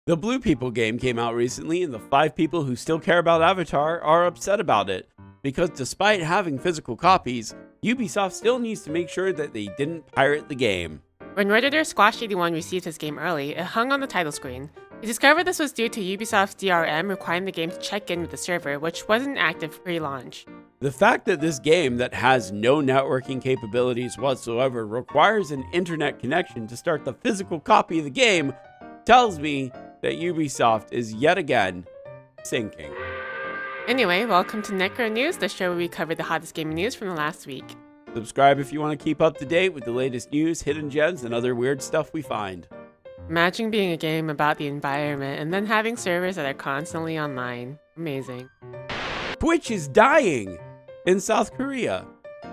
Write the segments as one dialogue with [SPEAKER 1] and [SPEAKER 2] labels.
[SPEAKER 1] The Blue People game came out recently, and the 5 people who still care about Avatar are upset about it, because despite having physical copies, Ubisoft still needs to make sure that they didn't pirate the game.
[SPEAKER 2] When Redditor Squash81 received his game early, it hung on the title screen. He discovered this was due to Ubisoft's DRM requiring the game to check in with the server, which wasn't active pre-launch.
[SPEAKER 1] The fact that this game that has no networking capabilities whatsoever requires an internet connection to start the physical copy of the game tells me that Ubisoft is yet again sinking.
[SPEAKER 2] Anyway, welcome to NecroNews, the show where we cover the hottest gaming news from the last week.
[SPEAKER 1] Subscribe if you want to keep up to date with the latest news, hidden gems, and other weird stuff we find.
[SPEAKER 2] Imagine being a game about the environment and then having servers that are constantly online. Amazing.
[SPEAKER 1] Twitch is dying in South Korea,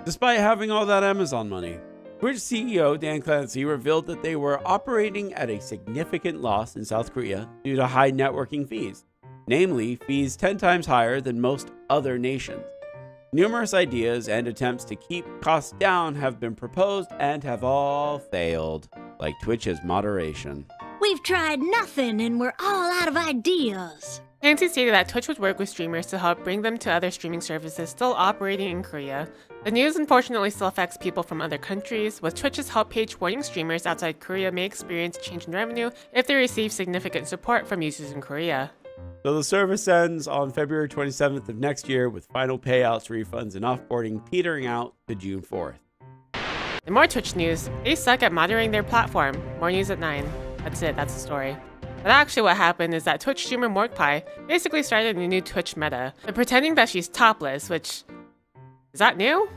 [SPEAKER 1] despite having all that Amazon money. Twitch CEO Dan Clancy revealed that they were operating at a significant loss in South Korea due to high networking fees, namely fees 10 times higher than most other nations. Numerous ideas and attempts to keep costs down have been proposed and have all failed, like Twitch's moderation.
[SPEAKER 3] We've tried nothing and we're all out of ideas.
[SPEAKER 2] Clancy stated that Twitch would work with streamers to help bring them to other streaming services still operating in Korea. The news unfortunately still affects people from other countries, with Twitch's help page warning streamers outside Korea may experience a change in revenue if they receive significant support from users in Korea.
[SPEAKER 1] So the service ends on February 27th of next year, with final payouts, refunds, and offboarding petering out to June 4th.
[SPEAKER 2] In more Twitch news, they suck at moderating their platform. More news at 9. That's it, that's the story. But actually what happened is that Twitch streamer Morkpie basically started a new Twitch meta. They're pretending that she's topless, which... is that new?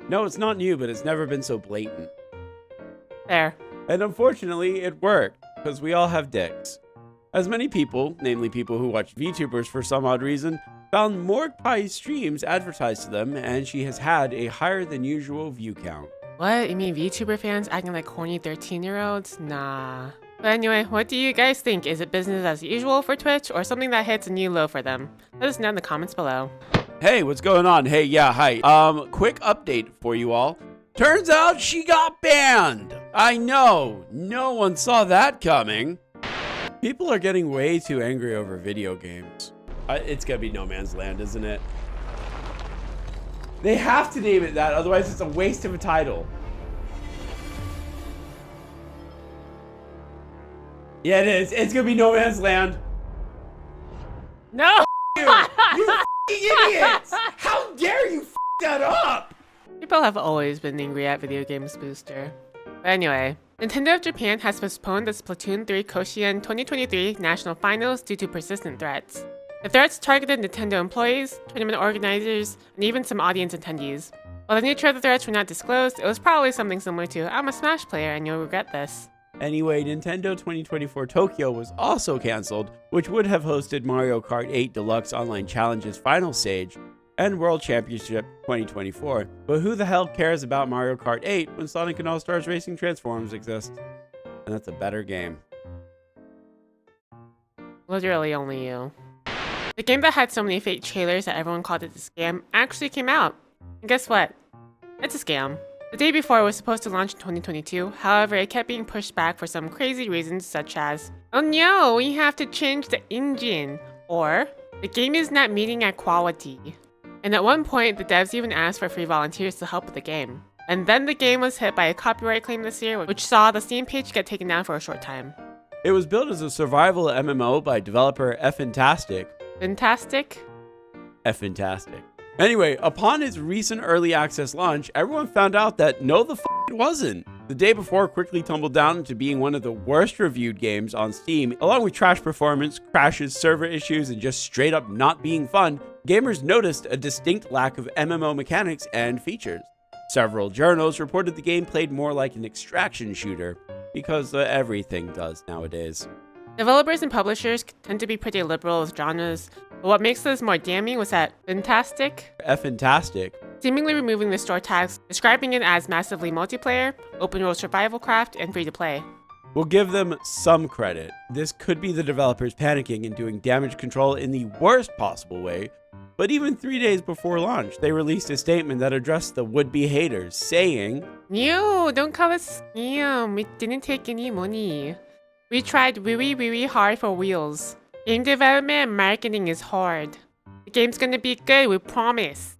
[SPEAKER 1] No, it's not new, but it's never been so blatant.
[SPEAKER 2] There.
[SPEAKER 1] And unfortunately, it worked, because we all have dicks. As many people, namely people who watch VTubers for some odd reason, found Morkpie's streams advertised to them, and she has had a higher than usual view count.
[SPEAKER 2] What? You mean VTuber fans acting like horny 13-year-olds? Nah. But anyway, what do you guys think? Is it business as usual for Twitch, or something that hits a new low for them? Let us know in the comments below.
[SPEAKER 1] Hey, what's going on? Hey, yeah, hi. Quick update for you all. Turns out she got banned. I know, no one saw that coming. People are getting way too angry over video games. It's gonna be No Man's Land, isn't it? They have to name it that, otherwise it's a waste of a title. Yeah, it is. It's gonna be No Man's Land.
[SPEAKER 2] No!
[SPEAKER 1] You idiots! How dare you f that up?
[SPEAKER 2] People have always been angry at Video Games Booster. But anyway, Nintendo of Japan has postponed the Splatoon 3 Koshien 2023 National Finals due to persistent threats. The threats targeted Nintendo employees, tournament organizers, and even some audience attendees. While the nature of the threats were not disclosed, it was probably something similar to, "I'm a Smash player and you'll regret this."
[SPEAKER 1] Anyway, Nintendo 2024 Tokyo was also cancelled, which would have hosted Mario Kart 8 Deluxe Online Challenge's final stage and World Championship 2024. But who the hell cares about Mario Kart 8 when Sonic and All-Stars Racing Transforms exist? And that's a better game.
[SPEAKER 2] Literally only you. The game that had so many fake trailers that everyone called it a scam actually came out. And guess what? It's a scam. The day before it was supposed to launch in 2022, however it kept being pushed back for some crazy reasons such as, "Oh no, we have to change the engine," or "The game is not meeting our quality." And at one point, the devs even asked for free volunteers to help with the game. And then the game was hit by a copyright claim this year, which saw the Steam page get taken down for a short time.
[SPEAKER 1] It was built as a survival MMO by developer FNTASTIC.
[SPEAKER 2] FNTASTIC?
[SPEAKER 1] FNTASTIC. Anyway, upon its recent early access launch, everyone found out that no the f it wasn't. The day before quickly tumbled down into being one of the worst reviewed games on Steam, along with trash performance, crashes, server issues, and just straight up not being fun. Gamers noticed a distinct lack of MMO mechanics and features. Several journals reported the game played more like an extraction shooter, because everything does nowadays.
[SPEAKER 2] Developers and publishers tend to be pretty liberal with genres, but what makes this more damning was that
[SPEAKER 1] FNTASTIC
[SPEAKER 2] seemingly removing the store tags, describing it as massively multiplayer, open world survival craft, and free to play.
[SPEAKER 1] We'll give them some credit. This could be the developers panicking and doing damage control in the worst possible way, but even 3 days before launch, they released a statement that addressed the would-be haters, saying,
[SPEAKER 2] "No, don't call us scam, we didn't take any money." We tried really hard for wheels. Game development and marketing is hard. The game's gonna be good, we promise.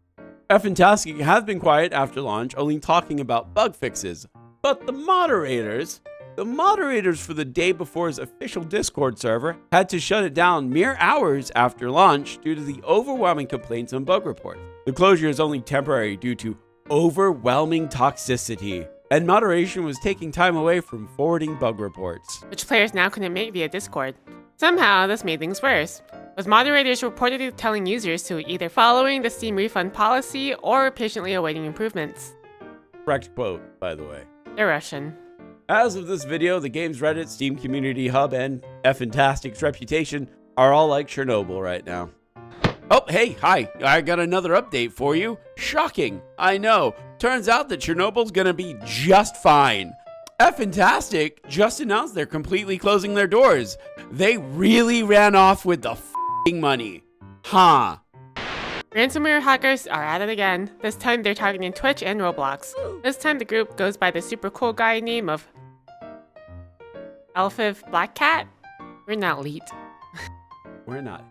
[SPEAKER 1] FNTASTIC have been quiet after launch, only talking about bug fixes. But the moderators for the day before's official Discord server had to shut it down mere hours after launch due to the overwhelming complaints and bug reports. The closure is only temporary due to overwhelming toxicity, and moderation was taking time away from forwarding bug reports,
[SPEAKER 2] which players now couldn't make via Discord. Somehow, this made things worse, with moderators reportedly telling users to either following the Steam refund policy or patiently awaiting improvements.
[SPEAKER 1] Correct quote, by the way.
[SPEAKER 2] They're Russian.
[SPEAKER 1] As of this video, the game's Reddit, Steam Community Hub, and FNTASTIC's reputation are all like Chernobyl right now. Oh, hey, hi, I got another update for you. Shocking, I know. Turns out that Chernobyl's gonna be just fine. FNTASTIC just announced they're completely closing their doors. They really ran off with the f***ing money. Huh.
[SPEAKER 2] Ransomware hackers are at it again. This time they're targeting Twitch and Roblox. This time the group goes by the super cool guy name of Elfiv Black Cat. We're not elite.
[SPEAKER 1] We're not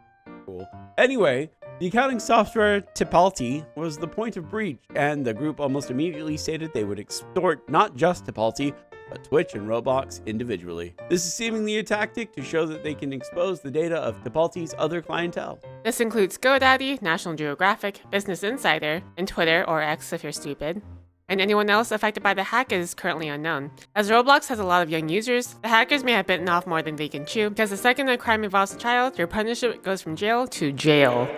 [SPEAKER 1] cool. Anyway, the accounting software Tipalti was the point of breach, and the group almost immediately stated they would extort not just Tipalti, but Twitch and Roblox individually. This is seemingly a tactic to show that they can expose the data of Tipalti's other clientele.
[SPEAKER 2] This includes GoDaddy, National Geographic, Business Insider, and Twitter, or X if you're stupid. And anyone else affected by the hack is currently unknown. As Roblox has a lot of young users, the hackers may have bitten off more than they can chew, because the second a crime involves a child, your punishment goes from jail to jail.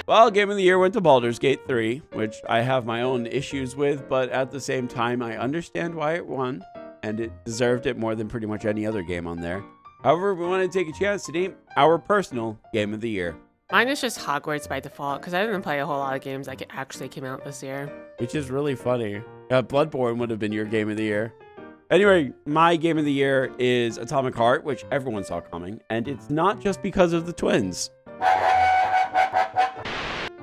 [SPEAKER 1] Well, Game of the Year went to Baldur's Gate 3, which I have my own issues with, but at the same time, I understand why it won, and it deserved it more than pretty much any other game on there. However, we want to take a chance to name our personal Game of the Year.
[SPEAKER 2] Mine is just Hogwarts by default, because I didn't play a whole lot of games that actually came out this year.
[SPEAKER 1] Which is really funny. Bloodborne would have been your Game of the Year. Anyway, my Game of the Year is Atomic Heart, which everyone saw coming, and it's not just because of the twins.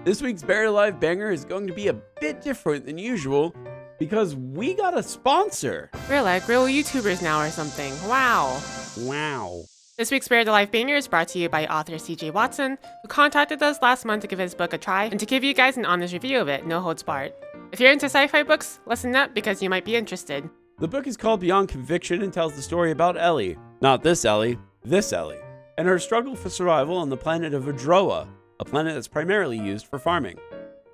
[SPEAKER 1] This week's Buried Alive banger is going to be a bit different than usual because we got a sponsor.
[SPEAKER 2] We're like real YouTubers now or something. Wow.
[SPEAKER 1] Wow.
[SPEAKER 2] This week's Buried Alive banger is brought to you by author CJ Watson, who contacted us last month to give his book a try and to give you guys an honest review of it, no holds barred. If you're into sci-fi books, listen up because you might be interested.
[SPEAKER 1] The book is called Beyond Conviction and tells the story about Ellie. Not this Ellie, this Ellie. And her struggle for survival on the planet of Adroa, a planet that's primarily used for farming.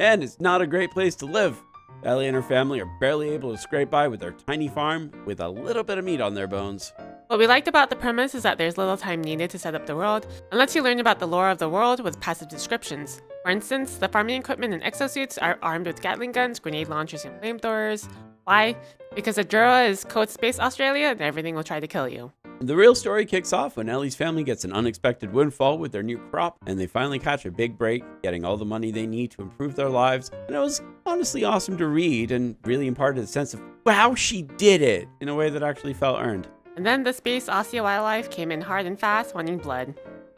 [SPEAKER 1] And it's not a great place to live. Ellie and her family are barely able to scrape by with their tiny farm with a little bit of meat on their bones.
[SPEAKER 2] What we liked about the premise is that there's little time needed to set up the world, and lets you learn about the lore of the world with passive descriptions. For instance, the farming equipment and exosuits are armed with Gatling guns, grenade launchers, and flamethrowers. Why? Because Adroa is code Space Australia and everything will try to kill you.
[SPEAKER 1] The real story kicks off when Ellie's family gets an unexpected windfall with their new crop, and they finally catch a big break, getting all the money they need to improve their lives. And it was honestly awesome to read and really imparted a sense of, wow, she did it, in a way that actually felt earned.
[SPEAKER 2] And then the Space Aussie wildlife came in hard and fast, wanting blood.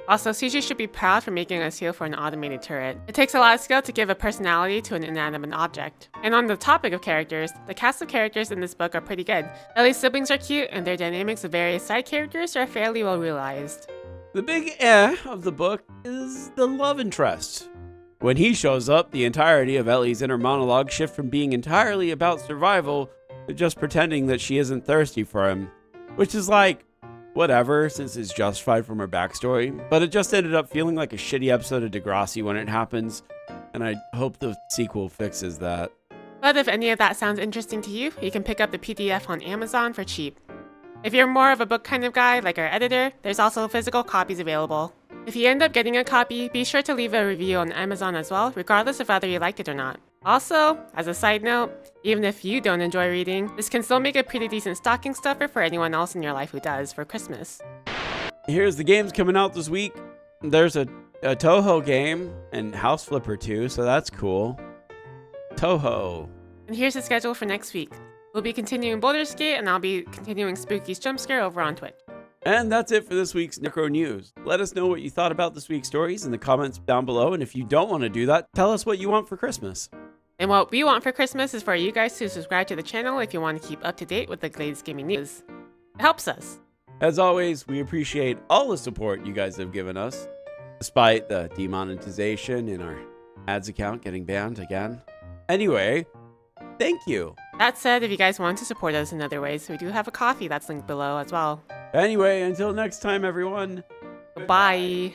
[SPEAKER 2] Also, CJ should be proud for making a seal for an automated turret. It takes a lot of skill to give a personality to an inanimate object. And on the topic of characters, the cast of characters in this book are pretty good. Ellie's siblings are cute, and their dynamics with various side characters are fairly well realized.
[SPEAKER 1] The big of the book is the love interest. When he shows up, the entirety of Ellie's inner monologue shifts from being entirely about survival to just pretending that she isn't thirsty for him. Which is like, whatever, since it's justified from her backstory, but it just ended up feeling like a shitty episode of Degrassi when it happens, and I hope the sequel fixes that.
[SPEAKER 2] But if any of that sounds interesting to you, you can pick up the PDF on Amazon for cheap. If you're more of a book kind of guy, like our editor, there's also physical copies available. If you end up getting a copy, be sure to leave a review on Amazon as well, regardless of whether you liked it or not. Also, as a side note, even if you don't enjoy reading, this can still make a pretty decent stocking stuffer for anyone else in your life who does for Christmas.
[SPEAKER 1] Here's the games coming out this week. There's a Toho game and House Flipper 2, so that's cool. Toho.
[SPEAKER 2] And here's the schedule for next week. We'll be continuing Baldur's Gate, and I'll be continuing Spooky's Jump Scare over on Twitch.
[SPEAKER 1] And that's it for this week's NecroNews. Let us know what you thought about this week's stories in the comments down below, and if you don't want to do that, tell us what you want for Christmas.
[SPEAKER 2] And what we want for Christmas is for you guys to subscribe to the channel if you want to keep up to date with the latest gaming news. It helps us.
[SPEAKER 1] As always, we appreciate all the support you guys have given us, despite the demonetization in our ads account getting banned again. Anyway, thank you.
[SPEAKER 2] That said, if you guys want to support us in other ways, we do have a coffee that's linked below as well.
[SPEAKER 1] Anyway, until next time, everyone.
[SPEAKER 2] Bye.